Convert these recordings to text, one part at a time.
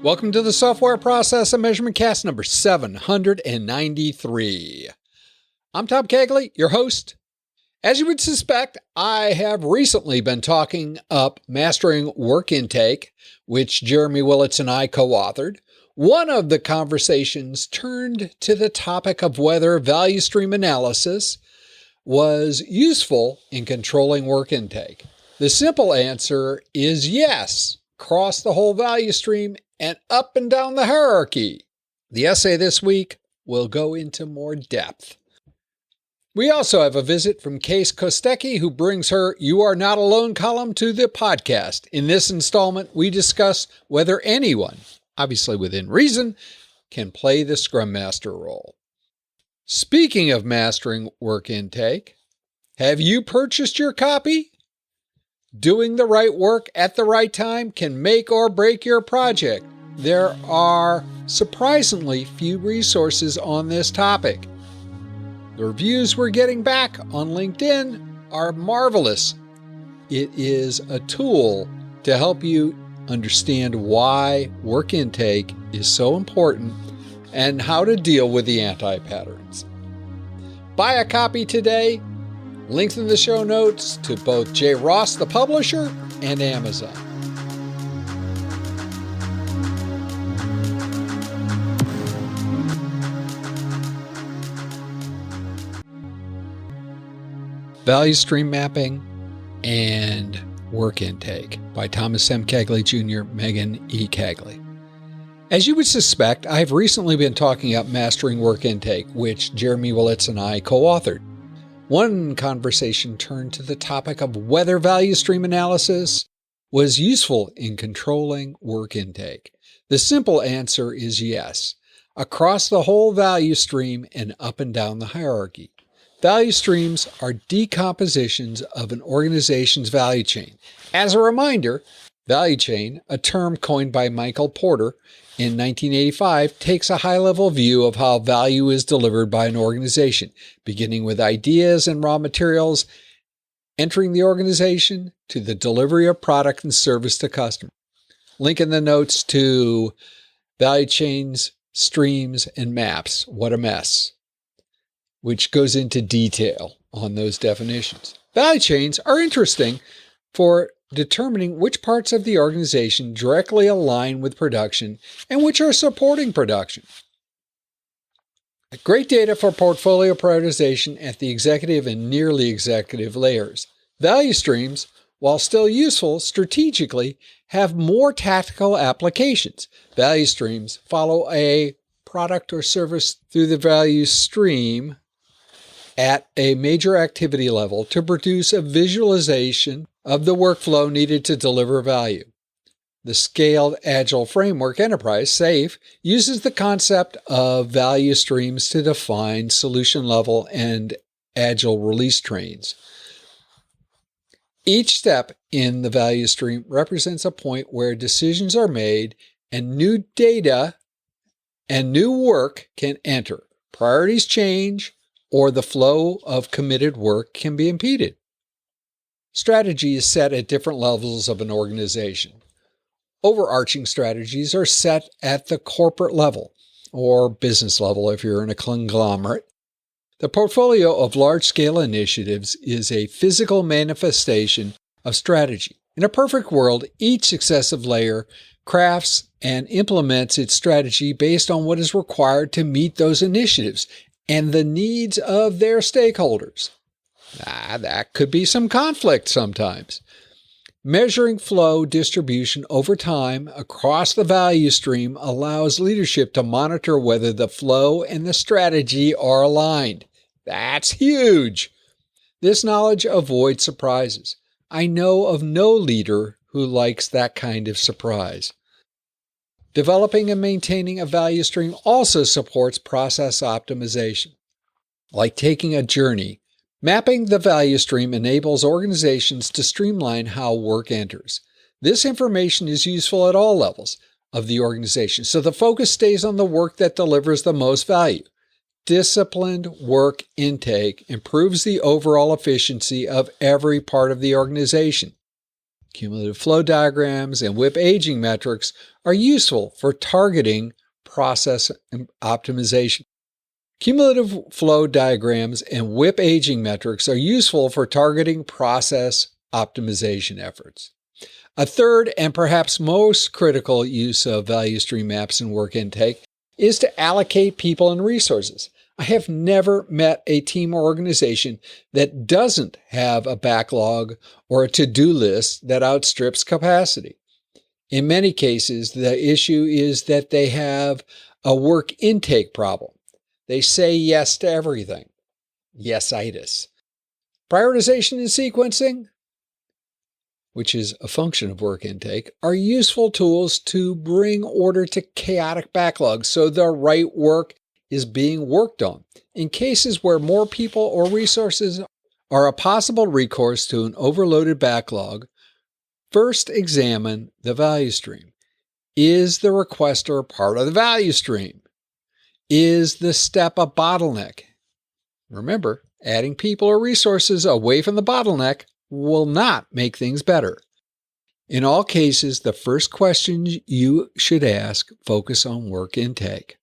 Welcome to the Software Process and Measurement Cast number 793. I'm Tom Cagley, your host. As you would suspect, I have recently been talking up Mastering Work Intake, which Jeremy Willets and I co-authored. One of the conversations turned to the topic of whether value stream analysis was useful in controlling work intake. The simple answer is yes, across the whole value stream and up and down the hierarchy. The essay this week will go into more depth. We also have a visit from Kies Kostaqi, who brings her You Are Not Alone column to the podcast. In this installment, we discuss whether anyone, obviously within reason, can play the Scrum Master role. Speaking of mastering work intake, have you purchased your copy? Doing the right work at the right time can make or break your project. There are surprisingly few resources on this topic. The reviews we're getting back on LinkedIn are marvelous. It is a tool to help you understand why work intake is so important and how to deal with the anti-patterns. Buy a copy today. Links in the show notes to both J. Ross, the publisher, and Amazon. Value Stream Mapping and Work Intake by Thomas M. Cagley Jr., Megan E. Cagley. As you would suspect, I've recently been talking up Mastering Work Intake, which Jeremy Willets and I co-authored. One conversation turned to the topic of whether value stream analysis was useful in controlling work intake. The simple answer is yes, across the whole value stream and up and down the hierarchy. Value streams are decompositions of an organization's value chain. As a reminder, value chain, a term coined by Michael Porter in 1985, takes a high-level view of how value is delivered by an organization, beginning with ideas and raw materials, entering the organization, to the delivery of product and service to customer. Link in the notes to value chains, streams, and maps. What a mess, which goes into detail on those definitions. Value chains are interesting for determining which parts of the organization directly align with production and which are supporting production. Great data for portfolio prioritization at the executive and nearly executive layers. Value streams, while still useful strategically, have more tactical applications. Value streams follow a product or service through the value stream at a major activity level to produce a visualization of the workflow needed to deliver value. The Scaled Agile Framework Enterprise, SAFe, uses the concept of value streams to define solution level and agile release trains. Each step in the value stream represents a point where decisions are made and new data and new work can enter. Priorities change, or the flow of committed work can be impeded. Strategy is set at different levels of an organization. Overarching strategies are set at the corporate level, or business level if you're in a conglomerate. The portfolio of large-scale initiatives is a physical manifestation of strategy. In a perfect world, each successive layer crafts and implements its strategy based on what is required to meet those initiatives and the needs of their stakeholders. That could be some conflict sometimes. Measuring flow distribution over time across the value stream allows leadership to monitor whether the flow and the strategy are aligned. That's huge. This knowledge avoids surprises. I know of no leader who likes that kind of surprise. Developing and maintaining a value stream also supports process optimization. Like taking a journey, mapping the value stream enables organizations to streamline how work enters. This information is useful at all levels of the organization, so the focus stays on the work that delivers the most value. Disciplined work intake improves the overall efficiency of every part of the organization. Cumulative flow diagrams and WIP aging metrics are useful for targeting process optimization. Cumulative flow diagrams and WIP aging metrics are useful for targeting process optimization efforts. A third and perhaps most critical use of value stream maps in work intake is to allocate people and resources. I have never met a team or organization that doesn't have a backlog or a to-do list that outstrips capacity. In many cases, the issue is that they have a work intake problem. They say yes to everything. Yesitis. Prioritization and sequencing, which is a function of work intake, are useful tools to bring order to chaotic backlogs so the right work is being worked on. In cases where more people or resources are a possible recourse to an overloaded backlog, first examine the value stream. Is the requester part of the value stream? Is the step a bottleneck? Remember, adding people or resources away from the bottleneck will not make things better. In all cases, the first questions you should ask focus on work intake.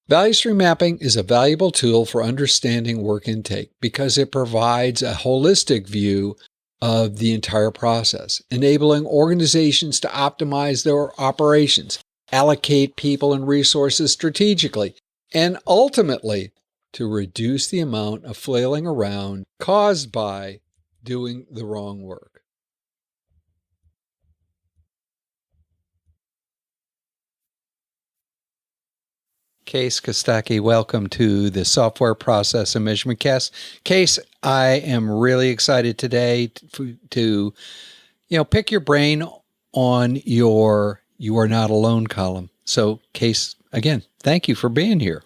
Value stream mapping is a valuable tool for understanding work intake because it provides a holistic view of the entire process, enabling organizations to optimize their operations, allocate people and resources strategically, and ultimately to reduce the amount of flailing around caused by doing the wrong work. Kies Kostaqi, welcome to the Software Process and Measurement Cast. Kies, I am really excited today to pick your brain on your "You Are Not Alone" column. So, Kies, again, thank you for being here.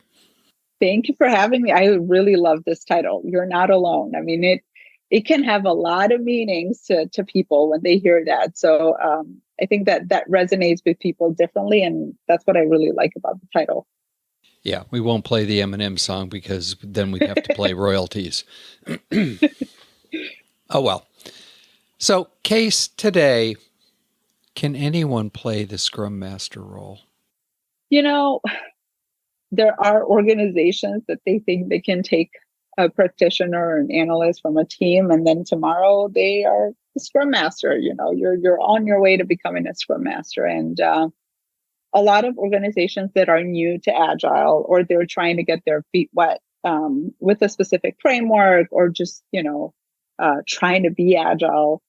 Thank you for having me. I really love this title. You're not alone. I mean, it can have a lot of meanings to people when they hear that. So I think that resonates with people differently, and that's what I really like about the title. Yeah, we won't play the Eminem song because then we'd have to play royalties. Oh, well. So, Kies, today, can anyone play the Scrum Master role? There are organizations that they think they can take a practitioner or an analyst from a team, and then tomorrow they are the Scrum Master. You're on your way to becoming a Scrum Master. And a lot of organizations that are new to Agile, or they're trying to get their feet wet with a specific framework, or just, trying to be Agile,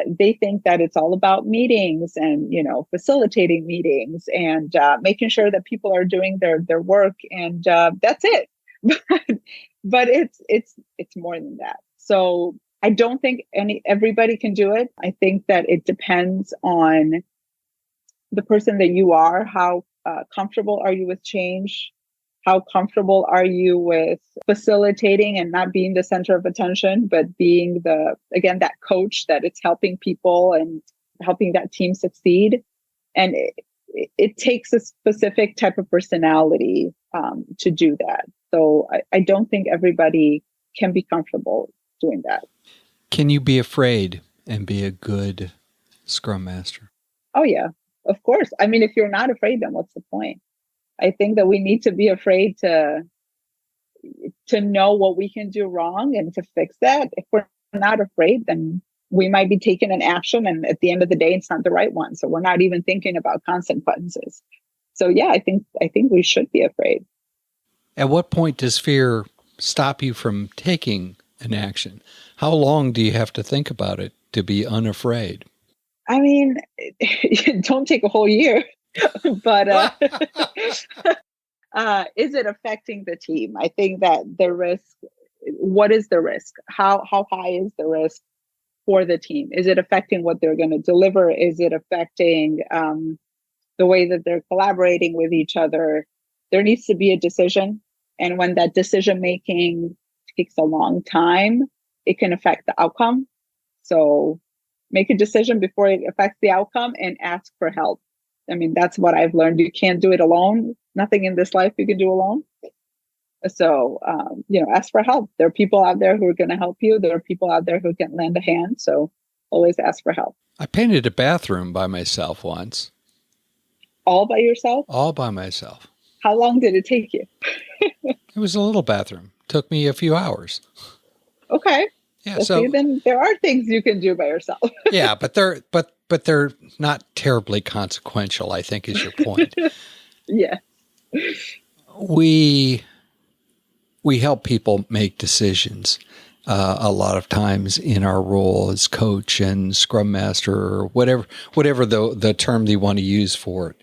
they think that it's all about meetings and, facilitating meetings and making sure that people are doing their work. And that's it. But it's more than that. So I don't think everybody can do it. I think that it depends on the person that you are. How comfortable are you with change? How comfortable are you with facilitating and not being the center of attention, but being that coach that it's helping people and helping that team succeed? And it takes a specific type of personality to do that. So I don't think everybody can be comfortable doing that. Can you be afraid and be a good Scrum Master? Oh, yeah, of course. I mean, if you're not afraid, then what's the point? I think that we need to be afraid to know what we can do wrong and to fix that. If we're not afraid, then we might be taking an action, and at the end of the day, it's not the right one. So we're not even thinking about consequences. So yeah, I think we should be afraid. At what point does fear stop you from taking an action? How long do you have to think about it to be unafraid? I mean, don't take a whole year. But is it affecting the team? I think that the risk, what is the risk? How high is the risk for the team? Is it affecting what they're going to deliver? Is it affecting the way that they're collaborating with each other? There needs to be a decision. And when that decision making takes a long time, it can affect the outcome. So make a decision before it affects the outcome and ask for help. I mean, that's what I've learned. You can't do it alone. Nothing in this life you can do alone. So, ask for help. There are people out there who are going to help you. There are people out there who can lend a hand. So Always ask for help. I painted a bathroom by myself once. All by yourself? All by myself. How long did it take you? It was a little bathroom. Took me a few hours. Okay. Yeah. Well, So see, then there are things you can do by yourself. yeah, but they're not terribly consequential, I think is your point. Yeah. We help people make decisions a lot of times in our role as coach and Scrum Master or whatever the term they want to use for it.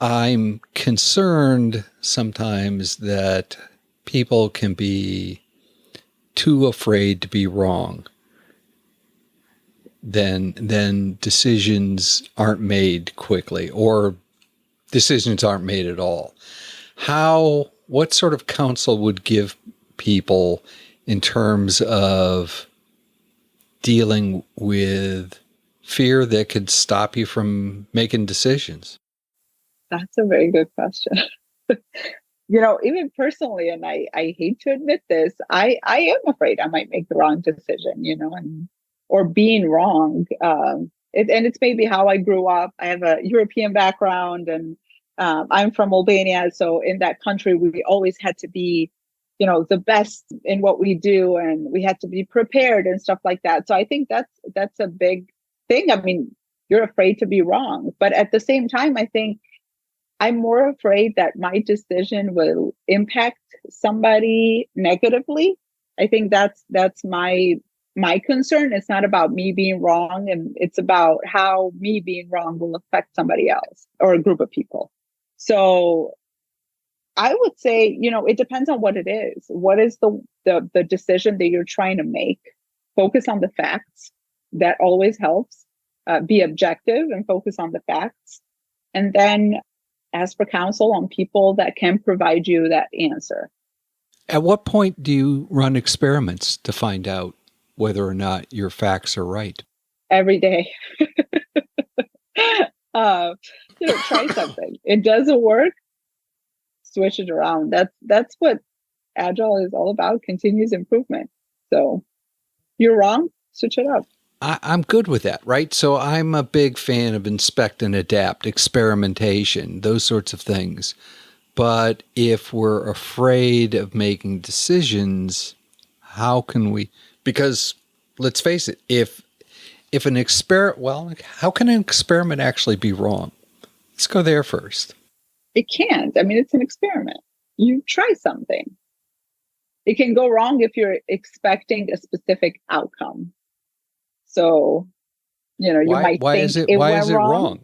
I'm concerned sometimes that people can be too afraid to be wrong. Then decisions aren't made quickly, or decisions aren't made at all. What sort of counsel would give people in terms of dealing with fear that could stop you from making decisions? That's a very good question. Even personally, and I hate to admit this, I am afraid I might make the wrong decision, or being wrong. And it's maybe how I grew up. I have a European background, and I'm from Albania. So in that country, we always had to be, the best in what we do, and we had to be prepared and stuff like that. So I think that's a big thing. I mean, you're afraid to be wrong, but at the same time, I think I'm more afraid that my decision will impact somebody negatively. I think that's my concern. It's not about me being wrong, and it's about how me being wrong will affect somebody else or a group of people. So I would say, it depends on what it is. What is the decision that you're trying to make? Focus on the facts. That always helps. Be objective and focus on the facts. And then ask for counsel on people that can provide you that answer. At what point do you run experiments to find out whether or not your facts are right? Every day. Try something. It doesn't work, switch it around. That's what agile is all about, continuous improvement. So you're wrong, switch it up. I'm good with that, right? So I'm a big fan of inspect and adapt, experimentation, those sorts of things. But if we're afraid of making decisions, how can we? Because let's face it, if an experiment, how can an experiment actually be wrong? Let's go there first. It can't. I mean, it's an experiment. You try something. It can go wrong if you're expecting a specific outcome. So, you might think it went wrong.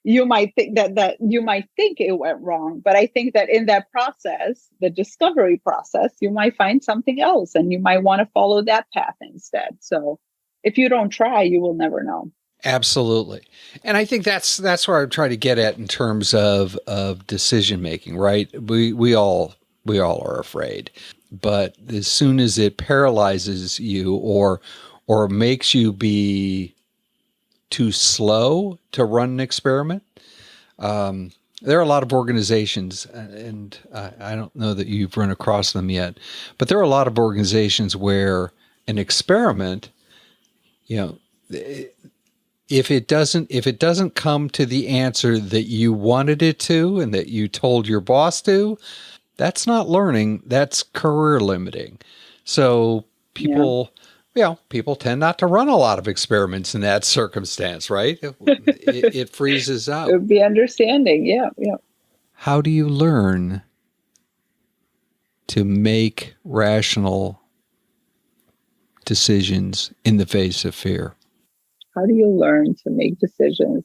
You might think that you might think it went wrong, but I think that in that process, the discovery process, you might find something else, and you might want to follow that path instead. So, if you don't try, you will never know. Absolutely, and I think that's where I try to get at in terms of decision making. Right? We all are afraid, but as soon as it paralyzes you or makes you be too slow to run an experiment. There are a lot of organizations, and I don't know that you've run across them yet, but there are a lot of organizations where an experiment, if it doesn't come to the answer that you wanted it to and that you told your boss to, that's not learning, that's career limiting. So people tend not to run a lot of experiments in that circumstance, right? It freezes out. It would be understanding. Yeah. How do you learn to make rational decisions in the face of fear? How do you learn to make decisions?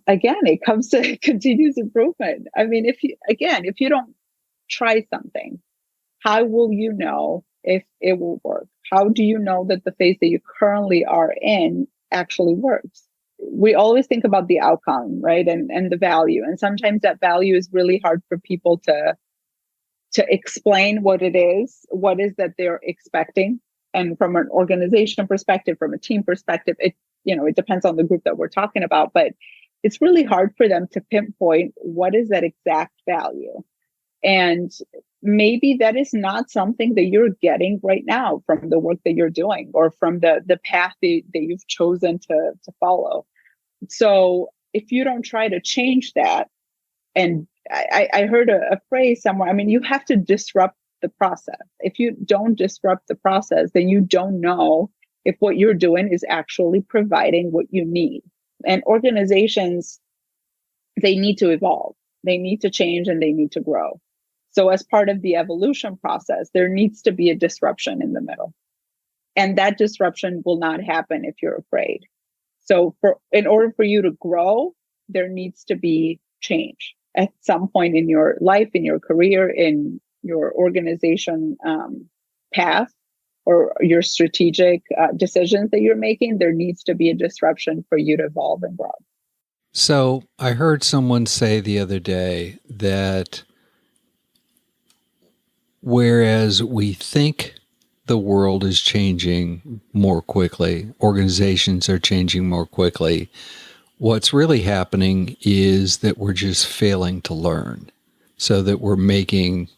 Again, it comes to continuous improvement. I mean, if you don't try something, how will you know if it will work? How do you know that the phase that you currently are in actually works? We always think about the outcome, right? And the value. And sometimes that value is really hard for people to explain what it is that they're expecting. And from an organization perspective, from a team perspective, it depends on the group that we're talking about, but it's really hard for them to pinpoint what is that exact value. And maybe that is not something that you're getting right now from the work that you're doing or from the path that you've chosen to follow. So if you don't try to change that, and I heard a phrase somewhere, I mean, you have to disrupt the process. If you don't disrupt the process, then you don't know if what you're doing is actually providing what you need. And organizations, they need to evolve, they need to change, and they need to grow. So as part of the evolution process, there needs to be a disruption in the middle. And that disruption will not happen if you're afraid. So in order for you to grow, there needs to be change at some point in your life, in your career, in your organization path, or your strategic decisions that you're making. There needs to be a disruption for you to evolve and grow. So I heard someone say the other day that whereas we think the world is changing more quickly, organizations are changing more quickly, what's really happening is that we're just failing to learn, so that we're making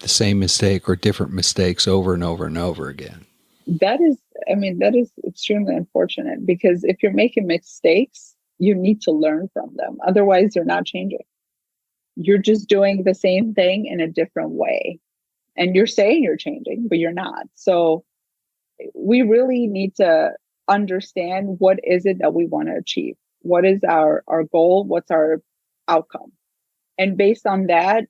the same mistake or different mistakes over and over and over again. That is extremely unfortunate, because if you're making mistakes, you need to learn from them. Otherwise, you're not changing. You're just doing the same thing in a different way. And you're saying you're changing, but you're not. So we really need to understand, what is it that we want to achieve? What is our goal? What's our outcome? And based on that,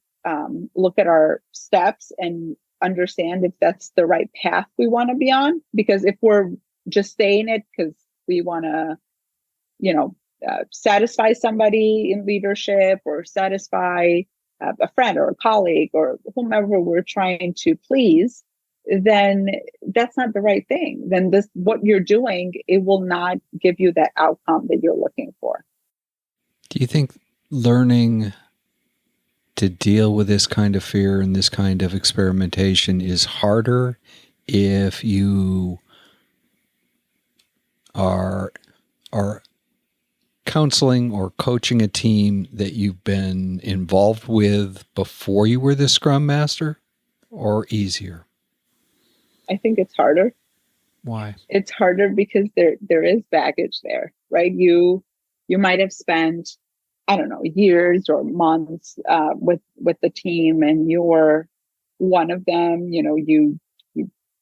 look at our steps and understand if that's the right path we want to be on. Because if we're just saying it because we want to, satisfy somebody in leadership, or satisfy a friend or a colleague or whomever we're trying to please, then that's not the right thing. Then what you're doing, it will not give you that outcome that you're looking for. Do you think learning to deal with this kind of fear and this kind of experimentation is harder if you are counseling or coaching a team that you've been involved with before you were the Scrum Master, or easier? I think it's harder. Why? It's harder because there is baggage there, right? You might have spent, I don't know, years or months with the team, and you're one of them. You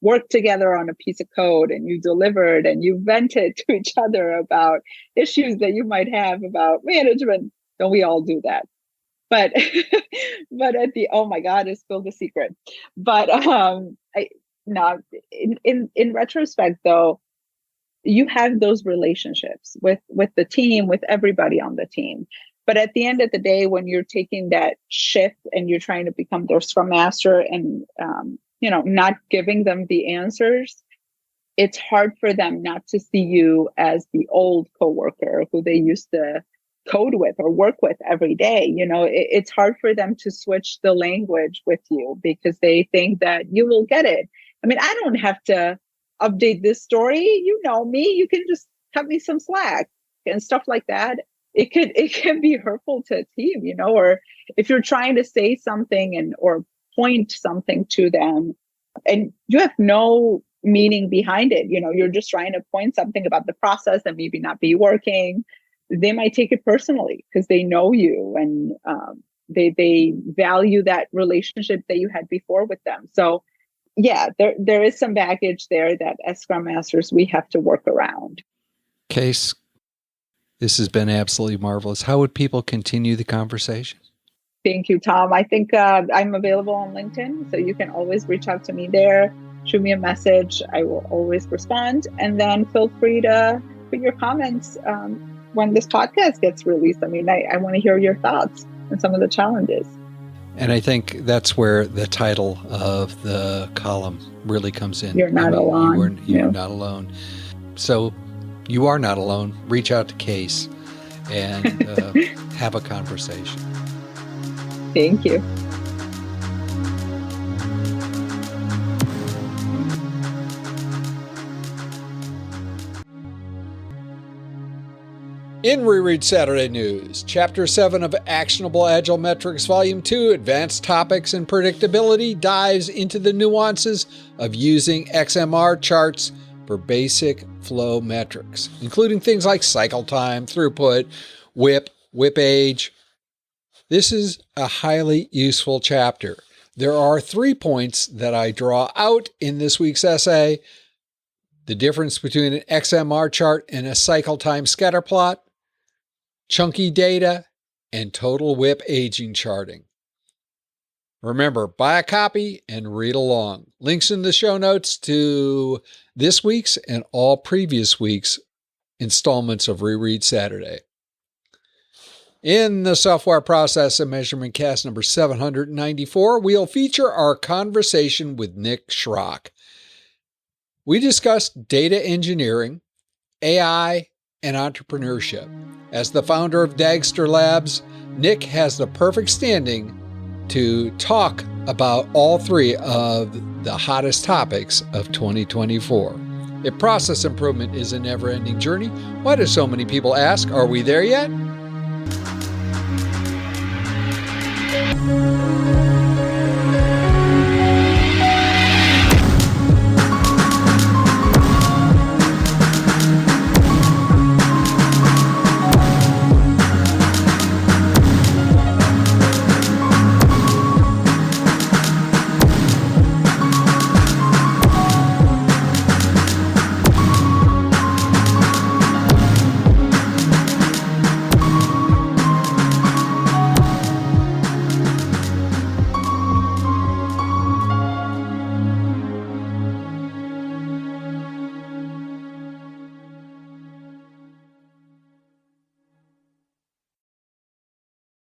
worked together on a piece of code, and you delivered, and you vented to each other about issues that you might have about management. Don't we all do that? But oh my God, I spilled the secret. But in retrospect, though, you have those relationships with the team, with everybody on the team. But at the end of the day, when you're taking that shift and you're trying to become their Scrum Master, and not giving them the answers, it's hard for them not to see you as the old coworker who they used to code with or work with every day. It's hard for them to switch the language with you, because they think that you will get it. I mean, I don't have to update this story. You know me. You can just cut me some slack and stuff like that. It can be hurtful to a team, or if you're trying to say something or point something to them and you have no meaning behind it, you're just trying to point something about the process that maybe not be working, they might take it personally because they know you, and they value that relationship that you had before with them. So yeah, there is some baggage there that as Scrum Masters we have to work around. Kies, this has been absolutely marvelous. How would people continue the conversation? Thank you, Tom. I think I'm available on LinkedIn, so you can always reach out to me there. Shoot me a message. I will always respond. And then feel free to put your comments when this podcast gets released. I mean, I want to hear your thoughts and some of the challenges. And I think that's where the title of the column really comes in. You're not alone. You're not alone. So you are not alone. Reach out to Kies and have a conversation. Thank you. In Reread Saturday News, Chapter 7 of Actionable Agile Metrics, Volume 2, Advanced Topics and Predictability, dives into the nuances of using XMR charts for basic flow metrics, including things like cycle time, throughput, WIP age. This is a highly useful chapter. There are 3 points that I draw out in this week's essay: the difference between an XMR chart and a cycle time scatter plot, chunky data, and total WIP aging charting. Remember, buy a copy and read along. Links in the show notes to this week's and all previous week's installments of Reread Saturday. In the Software Process and Measurement Cast number 794, we'll feature our conversation with Nick Schrock. We discussed data engineering, AI, and entrepreneurship. As the founder of Dagster Labs, Nick has the perfect standing to talk about all 3 of the hottest topics of 2024. If process improvement is a never-ending journey, why do so many people ask, are we there yet?